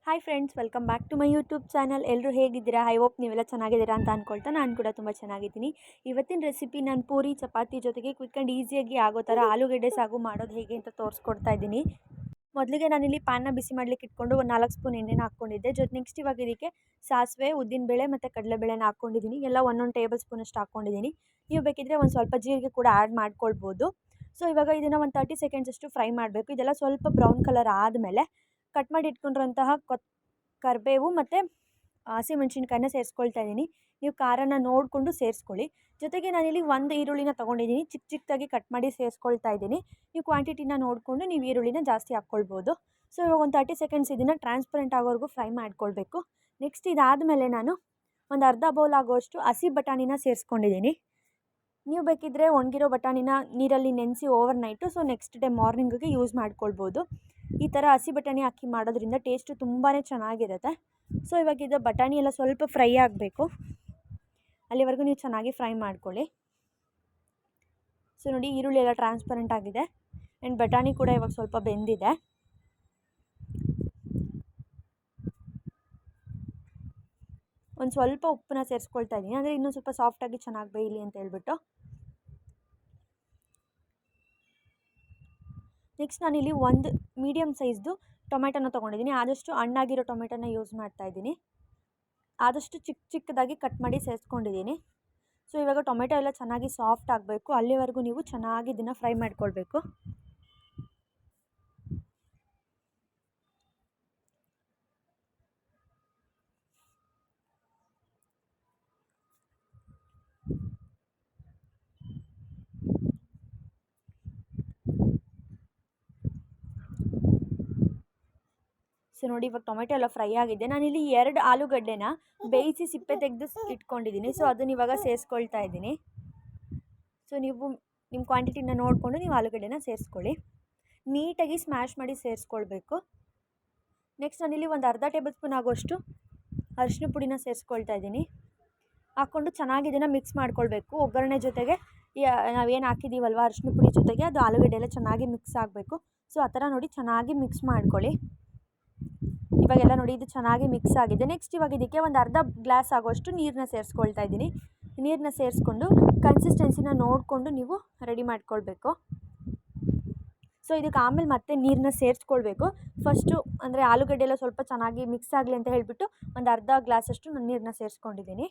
Hi friends, welcome back to my YouTube channel. ಎಲ್ಲರೂ ಹೇಗಿದ್ದೀರಾ? I hope ನೀವೆಲ್ಲ ಚೆನ್ನಾಗಿದ್ದೀರಾ ಅಂತ ಅಂದ್ಕೊಳ್ತಾ ನಾನು ಕೂಡ ತುಂಬ ಚೆನ್ನಾಗಿದ್ದೀನಿ. ಇವತ್ತಿನ ರೆಸಿಪಿ ನಾನು ಪೂರಿ ಚಪಾತಿ ಜೊತೆಗೆ ಕ್ವಿಕ್ ಆ್ಯಂಡ್ ಈಸಿಯಾಗಿ ಆಗೋ ಥರ ಆಲೂಗಡ್ಡೆ ಸಾಗು ಮಾಡೋದು ಹೇಗೆ ಅಂತ ತೋರಿಸ್ಕೊಡ್ತಾ ಇದ್ದೀನಿ. ಮೊದಲಿಗೆ ನಾನಿಲ್ಲಿ ಪ್ಯಾನ್ನ ಬಿಸಿ ಮಾಡಲಿಕ್ಕೆ ಇಟ್ಕೊಂಡು ಒಂದು 4 ಸ್ಪೂನ್ ಎಣ್ಣೆನ ಹಾಕ್ಕೊಂಡಿದ್ದೆ. ನೆಕ್ಸ್ಟ್ ಇವಾಗ ಇದಕ್ಕೆ ಸಾಸಿವೆ, ಉದ್ದಿನಬೇಳೆ ಮತ್ತು ಕಡಲೆಬೇಳೆನ ಹಾಕ್ಕೊಂಡಿದ್ದೀನಿ. ಎಲ್ಲ 1 ಟೇಬಲ್ ಸ್ಪೂನಷ್ಟು ಹಾಕ್ಕೊಂಡಿದ್ದೀನಿ. ನೀವು ಬೇಕಿದ್ದರೆ ಒಂದು ಸ್ವಲ್ಪ ಜೀರಿಗೆ ಕೂಡ ಆ್ಯಡ್ ಮಾಡ್ಕೊಳ್ಬೋದು. ಸೊ ಇವಾಗ ಇದನ್ನು ಒಂದು 30 ಸೆಕೆಂಡ್ಸ್ ಅಷ್ಟು ಫ್ರೈ ಮಾಡಬೇಕು. ಇದೆಲ್ಲ ಸ್ವಲ್ಪ ಬ್ರೌನ್ ಕಲರ್ ಆದಮೇಲೆ ಕಟ್ ಮಾಡಿ ಇಟ್ಕೊಂಡಿರೋಂತಹ ಕರಿಬೇವು ಮತ್ತು ಹಸಿಮೆಣ್ಸಿನ್ಕಾಯಿನ ಸೇರಿಸ್ಕೊಳ್ತಾ ಇದ್ದೀನಿ. ನೀವು ಖಾರನ ನೋಡಿಕೊಂಡು ಸೇರಿಸ್ಕೊಳ್ಳಿ. ಜೊತೆಗೆ ನಾನಿಲ್ಲಿ 1 ಈರುಳ್ಳಿನ ತೊಗೊಂಡಿದ್ದೀನಿ, ಚಿಕ್ಕದಾಗಿ ಕಟ್ ಮಾಡಿ ಸೇರಿಸ್ಕೊಳ್ತಾ ಇದ್ದೀನಿ. ನೀವು ಕ್ವಾಂಟಿಟಿನ ನೋಡಿಕೊಂಡು ನೀವು ಈರುಳ್ಳಿನ ಜಾಸ್ತಿ ಹಾಕ್ಕೊಳ್ಬೋದು. ಸೊ ಇವಾಗ ಒಂದು 30 ಸೆಕೆಂಡ್ಸ್ ಇದನ್ನು ಟ್ರಾನ್ಸ್ಪರೆಂಟ್ ಆಗೋವರೆಗೂ ಫ್ರೈ ಮಾಡ್ಕೊಳ್ಬೇಕು. ನೆಕ್ಸ್ಟ್ ಇದಾದಮೇಲೆ ನಾನು ಒಂದು ಅರ್ಧ ಬೌಲ್ ಆಗೋಷ್ಟು ಹಸಿ ಬಟಾಣಿನ ಸೇರಿಸ್ಕೊಂಡಿದ್ದೀನಿ. ನೀವು ಬೇಕಿದ್ದರೆ ಒಣಗಿರೋ ಬಟಾಣಿನ ನೀರಲ್ಲಿ ನೆನೆಸಿ overnight, so next day ಮಾರ್ನಿಂಗಿಗೆ ಯೂಸ್ ಮಾಡ್ಕೊಳ್ಬೋದು. ಈ ಥರ ಹಸಿ ಬಟಾಣಿ ಹಾಕಿ ಮಾಡೋದ್ರಿಂದ ಟೇಸ್ಟು ತುಂಬಾ ಚೆನ್ನಾಗಿರುತ್ತೆ. ಸೊ ಇವಾಗ ಇದು ಬಟಾಣಿ ಎಲ್ಲ ಸ್ವಲ್ಪ ಫ್ರೈ ಆಗಬೇಕು, ಅಲ್ಲಿವರೆಗೂ ನೀವು ಚೆನ್ನಾಗಿ ಫ್ರೈ ಮಾಡ್ಕೊಳ್ಳಿ. ಸೊ ನೋಡಿ, ಈರುಳ್ಳಿ ಎಲ್ಲ ಟ್ರಾನ್ಸ್ಪರೆಂಟ್ ಆಗಿದೆ ಆ್ಯಂಡ್ ಬಟಾಣಿ ಕೂಡ ಇವಾಗ ಸ್ವಲ್ಪ ಬೆಂದಿದೆ. ಒಂದು ಸ್ವಲ್ಪ ಉಪ್ಪನ್ನ ಸೇರಿಸ್ಕೊಳ್ತಾ ಇದ್ದೀನಿ, ಅಂದರೆ ಇನ್ನೊಂದು ಸ್ವಲ್ಪ ಸಾಫ್ಟಾಗಿ ಚೆನ್ನಾಗಿ ಬೇಯಲಿ ಅಂತ ಹೇಳ್ಬಿಟ್ಟು. ನೆಕ್ಸ್ಟ್ ನಾನಿಲ್ಲಿ ಒಂದು ಮೀಡಿಯಮ್ ಸೈಜ್ದು ಟೊಮೆಟೊನ ತೊಗೊಂಡಿದ್ದೀನಿ. ಆದಷ್ಟು ಹಣ್ಣಾಗಿರೋ ಟೊಮೆಟೊನ ಯೂಸ್ ಮಾಡ್ತಾಯಿದ್ದೀನಿ. ಆದಷ್ಟು ಚಿಕ್ಕದಾಗಿ ಕಟ್ ಮಾಡಿ ಸೇರಿಸ್ಕೊಂಡಿದ್ದೀನಿ. ಸೊ ಇವಾಗ ಟೊಮೆಟೊ ಎಲ್ಲ ಚೆನ್ನಾಗಿ ಸಾಫ್ಟ್ ಆಗಬೇಕು, ಅಲ್ಲಿವರೆಗೂ ನೀವು ಚೆನ್ನಾಗಿ ಇದನ್ನು ಫ್ರೈ ಮಾಡ್ಕೊಳ್ಬೇಕು. ಸೊ ನೋಡಿ, ಇವಾಗ ಟೊಮೆಟೊ ಎಲ್ಲ ಫ್ರೈ ಆಗಿದೆ. ನಾನಿಲ್ಲಿ 2 ಆಲೂಗಡ್ಡೆನ ಬೇಯಿಸಿ ಸಿಪ್ಪೆ ತೆಗೆದು ಇಟ್ಕೊಂಡಿದ್ದೀನಿ. ಸೊ ಅದನ್ನ ಇವಾಗ ಸೇರಿಸ್ಕೊಳ್ತಾ ಇದ್ದೀನಿ. ಸೊ ನೀವು ನಿಮ್ಮ ಕ್ವಾಂಟಿಟಿನ ನೋಡಿಕೊಂಡು ನೀವು ಆಲೂಗಡ್ಡೆನ ಸೇರಿಸ್ಕೊಳ್ಳಿ. ನೀಟಾಗಿ ಸ್ಮ್ಯಾಶ್ ಮಾಡಿ ಸೇರಿಸ್ಕೊಳ್ಬೇಕು. ನೆಕ್ಸ್ಟ್ ನಾನಿಲ್ಲಿ ಒಂದು ಅರ್ಧ ಟೇಬಲ್ ಸ್ಪೂನ್ ಆಗೋಷ್ಟು ಅರಿಶಿನ ಪುಡಿನ ಸೇರಿಸ್ಕೊಳ್ತಾ ಇದ್ದೀನಿ. ಹಾಕ್ಕೊಂಡು ಚೆನ್ನಾಗಿ ಇದನ್ನು ಮಿಕ್ಸ್ ಮಾಡ್ಕೊಳ್ಬೇಕು. ಒಗ್ಗರಣೆ ಜೊತೆಗೆ ನಾವೇನು ಹಾಕಿದ್ದೀವಲ್ವ ಅರಿಶಿನ ಪುಡಿ ಜೊತೆಗೆ ಅದು ಆಲೂಗಡ್ಡೆ ಎಲ್ಲ ಚೆನ್ನಾಗಿ ಮಿಕ್ಸ್ ಆಗಬೇಕು. ಸೊ ಆ ಥರ ನೋಡಿ ಚೆನ್ನಾಗಿ ಮಿಕ್ಸ್ ಮಾಡ್ಕೊಳ್ಳಿ. ಇವಾಗೆಲ್ಲ ನೋಡಿ ಇದು ಚೆನ್ನಾಗಿ ಮಿಕ್ಸ್ ಆಗಿದೆ. ನೆಕ್ಸ್ಟ್ ಇವಾಗ ಇದಕ್ಕೆ ಒಂದು ಅರ್ಧ ಗ್ಲಾಸ್ ಆಗೋಷ್ಟು ನೀರನ್ನ ಸೇರಿಸ್ಕೊಳ್ತಾ ಇದ್ದೀನಿ. ನೀರನ್ನ ಸೇರಿಸ್ಕೊಂಡು ಕನ್ಸಿಸ್ಟೆನ್ಸಿನ ನೋಡಿಕೊಂಡು ನೀವು ರೆಡಿ ಮಾಡ್ಕೊಳ್ಬೇಕು. ಸೊ ಇದಕ್ಕೆ ಆಮೇಲೆ ಮತ್ತೆ ನೀರನ್ನ ಸೇರಿಸ್ಕೊಳ್ಬೇಕು. ಫಸ್ಟು ಅಂದರೆ ಆಲೂಗಡ್ಡೆ ಎಲ್ಲ ಸ್ವಲ್ಪ ಚೆನ್ನಾಗಿ ಮಿಕ್ಸ್ ಆಗಲಿ ಅಂತ ಹೇಳಿಬಿಟ್ಟು ಒಂದು ಅರ್ಧ ಗ್ಲಾಸಷ್ಟು ನಾನು ನೀರನ್ನ ಸೇರಿಸ್ಕೊಂಡಿದ್ದೀನಿ.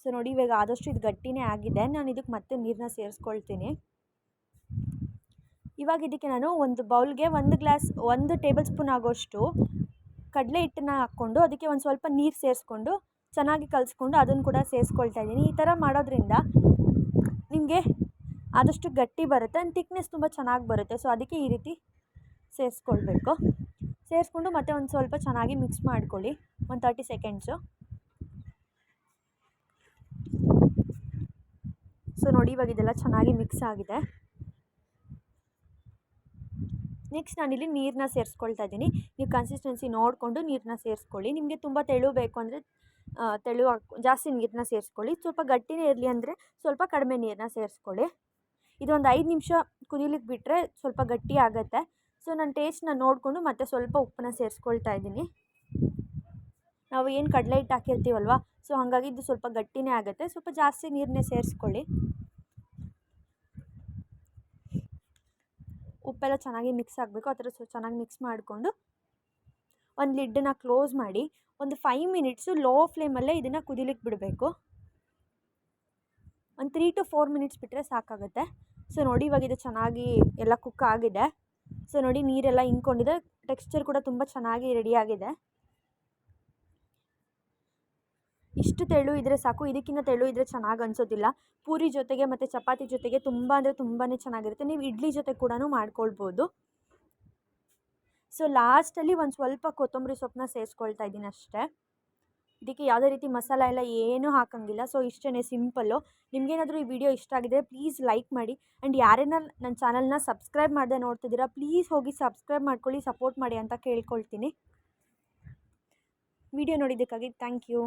ಸೊ ನೋಡಿ, ಇವಾಗ ಆದಷ್ಟು ಇದು ಗಟ್ಟಿನೇ ಆಗಿದೆ. ನಾನು ಇದಕ್ಕೆ ಮತ್ತೆ ನೀರನ್ನ ಸೇರಿಸ್ಕೊಳ್ತೀನಿ. ಇವಾಗ ಇದಕ್ಕೆ ನಾನು ಒಂದು ಬೌಲ್ಗೆ 1 ಟೇಬಲ್ ಸ್ಪೂನ್ ಆಗೋಷ್ಟು ಕಡಲೆ ಹಿಟ್ಟನ್ನ ಹಾಕ್ಕೊಂಡು ಅದಕ್ಕೆ ಒಂದು ಸ್ವಲ್ಪ ನೀರು ಸೇರಿಸ್ಕೊಂಡು ಚೆನ್ನಾಗಿ ಕಲಿಸ್ಕೊಂಡು ಅದನ್ನು ಕೂಡ ಸೇರಿಸ್ಕೊಳ್ತಾ ಇದ್ದೀನಿ. ಈ ಥರ ಮಾಡೋದ್ರಿಂದ ನಿಮಗೆ ಆದಷ್ಟು ಗಟ್ಟಿ ಬರುತ್ತೆ ಆ್ಯಂಡ್ ಥಿಕ್ನೆಸ್ ತುಂಬ ಚೆನ್ನಾಗಿ ಬರುತ್ತೆ. ಸೊ ಅದಕ್ಕೆ ಈ ರೀತಿ ಸೇರಿಸ್ಕೊಳ್ಬೇಕು. ಸೇರಿಸ್ಕೊಂಡು ಮತ್ತೆ ಒಂದು ಸ್ವಲ್ಪ ಚೆನ್ನಾಗಿ ಮಿಕ್ಸ್ ಮಾಡ್ಕೊಳ್ಳಿ, ಒಂದು 30 ಸೆಕೆಂಡ್ಸು. ಸೊ ನೋಡಿ, ಇವಾಗ ಇದೆಲ್ಲ ಚೆನ್ನಾಗಿ ಮಿಕ್ಸ್ ಆಗಿದೆ. ನೆಕ್ಸ್ಟ್ ನಾನಿಲ್ಲಿ ನೀರನ್ನ ಸೇರಿಸ್ಕೊಳ್ತಾ ಇದ್ದೀನಿ. ನೀವು ಕನ್ಸಿಸ್ಟೆನ್ಸಿ ನೋಡಿಕೊಂಡು ನೀರನ್ನ ಸೇರಿಸ್ಕೊಳ್ಳಿ. ನಿಮಗೆ ತುಂಬ ತೆಳು ಬೇಕು ಅಂದರೆ ಜಾಸ್ತಿ ನೀರನ್ನ ಸೇರಿಸ್ಕೊಳ್ಳಿ. ಸ್ವಲ್ಪ ಗಟ್ಟಿನೇ ಇರಲಿ ಅಂದರೆ ಸ್ವಲ್ಪ ಕಡಿಮೆ ನೀರನ್ನ ಸೇರಿಸ್ಕೊಳ್ಳಿ. ಇದೊಂದು 5 ನಿಮಿಷ ಕುದಿಲಿಕ್ಕೆ ಬಿಟ್ಟರೆ ಸ್ವಲ್ಪ ಗಟ್ಟಿ ಆಗುತ್ತೆ. ಸೊ ನಾನು ಟೇಸ್ಟ್ನ ನೋಡಿಕೊಂಡು ಮತ್ತೆ ಸ್ವಲ್ಪ ಉಪ್ಪನ್ನ ಸೇರಿಸ್ಕೊಳ್ತಾ ಇದ್ದೀನಿ. ನಾವು ಏನು ಕಡಲೆ ಹಿಟ್ಟು ಹಾಕಿರ್ತೀವಲ್ವ, ಸೊ ಹಾಗಾಗಿ ಇದು ಸ್ವಲ್ಪ ಗಟ್ಟಿನೇ ಆಗುತ್ತೆ. ಸ್ವಲ್ಪ ಜಾಸ್ತಿ ನೀರನ್ನೇ ಸೇರಿಸ್ಕೊಳ್ಳಿ. ಉಪ್ಪೆಲ್ಲ ಚೆನ್ನಾಗಿ ಮಿಕ್ಸ್ ಆಗಬೇಕು. ಆ ಥರ ಚೆನ್ನಾಗಿ ಮಿಕ್ಸ್ ಮಾಡಿಕೊಂಡು ಒಂದು ಲಿಡ್ಡನ್ನು ಕ್ಲೋಸ್ ಮಾಡಿ ಒಂದು 5 ಮಿನಿಟ್ಸು ಲೋ ಫ್ಲೇಮಲ್ಲೇ ಇದನ್ನು ಕುದಿಲಿಕ್ಕೆ ಬಿಡಬೇಕು. ಒಂದು 3 to 4 ಮಿನಿಟ್ಸ್ ಬಿಟ್ಟರೆ ಸಾಕಾಗುತ್ತೆ. ಸೊ ನೋಡಿ, ಇವಾಗ ಇದು ಚೆನ್ನಾಗಿ ಎಲ್ಲ ಕುಕ್ ಆಗಿದೆ. ಸೊ ನೋಡಿ, ನೀರೆಲ್ಲ ಇಂಗ್ಕೊಂಡಿದೆ, ಟೆಕ್ಸ್ಚರ್ ಕೂಡ ತುಂಬ ಚೆನ್ನಾಗಿ ರೆಡಿಯಾಗಿದೆ. ಇಷ್ಟು ತೆಳು ಇದ್ದರೆ ಸಾಕು, ಇದಕ್ಕಿಂತ ತೆಳು ಇದ್ದರೆ ಚೆನ್ನಾಗಿ ಅನಿಸೋದಿಲ್ಲ. ಪೂರಿ ಜೊತೆಗೆ ಮತ್ತು ಚಪಾತಿ ಜೊತೆಗೆ ತುಂಬ ಅಂದರೆ ತುಂಬಾ ಚೆನ್ನಾಗಿರುತ್ತೆ. ನೀವು ಇಡ್ಲಿ ಜೊತೆ ಕೂಡ ಮಾಡ್ಕೊಳ್ಬೋದು. ಸೊ ಲಾಸ್ಟಲ್ಲಿ ಒಂದು ಸ್ವಲ್ಪ ಕೊತ್ತಂಬರಿ ಸೊಪ್ಪನ್ನ ಸೇರಿಸ್ಕೊಳ್ತಾ ಇದ್ದೀನಿ ಅಷ್ಟೇ. ಇದಕ್ಕೆ ಯಾವುದೇ ರೀತಿ ಮಸಾಲ ಎಲ್ಲ ಏನೂ ಹಾಕೋಂಗಿಲ್ಲ. ಸೊ ಇಷ್ಟೇ ಸಿಂಪಲ್ಲು. ನಿಮಗೇನಾದರೂ ಈ ವಿಡಿಯೋ ಇಷ್ಟ ಆಗಿದೆ ಪ್ಲೀಸ್ ಲೈಕ್ ಮಾಡಿ. ಆ್ಯಂಡ್ ಯಾರೇನ ನನ್ನ ಚಾನಲ್ನ ಸಬ್ಸ್ಕ್ರೈಬ್ ಮಾಡದೆ ನೋಡ್ತಿದ್ದೀರಾ ಪ್ಲೀಸ್ ಹೋಗಿ ಸಬ್ಸ್ಕ್ರೈಬ್ ಮಾಡ್ಕೊಳ್ಳಿ, ಸಪೋರ್ಟ್ ಮಾಡಿ ಅಂತ ಕೇಳ್ಕೊಳ್ತೀನಿ. ವಿಡಿಯೋ ನೋಡಿದ್ದಕ್ಕಾಗಿ ಥ್ಯಾಂಕ್ ಯು.